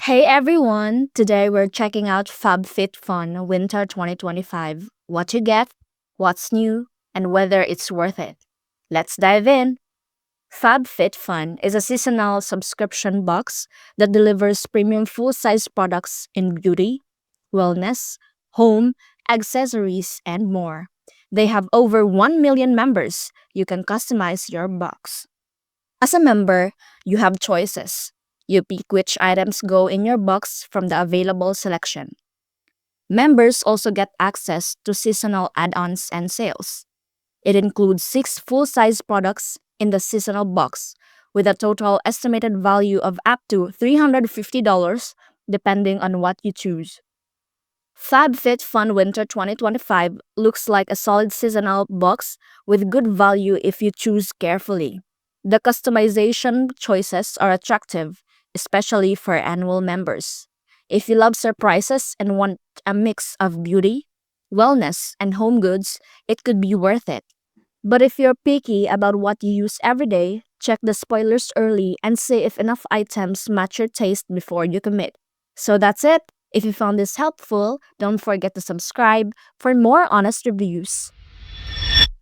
Hey everyone! Today we're checking out FabFitFun Winter 2025. What you get, what's new, and whether it's worth it. Let's dive in! FabFitFun is a seasonal subscription box that delivers premium full-size products in beauty, wellness, home, accessories, and more. They have over 1 million members. You can customize your box. As a member, you have choices. You pick which items go in your box from the available selection. Members also get access to seasonal add ons and sales. It includes 6 full size products in the seasonal box, with a total estimated value of up to $350 depending on what you choose. FabFitFun Winter 2025 looks like a solid seasonal box with good value if you choose carefully. The customization choices are attractive, especially for annual members. If you love surprises and want a mix of beauty, wellness, and home goods, it could be worth it. But if you're picky about what you use every day, check the spoilers early and see if enough items match your taste before you commit. So that's it. If you found this helpful, don't forget to subscribe for more honest reviews.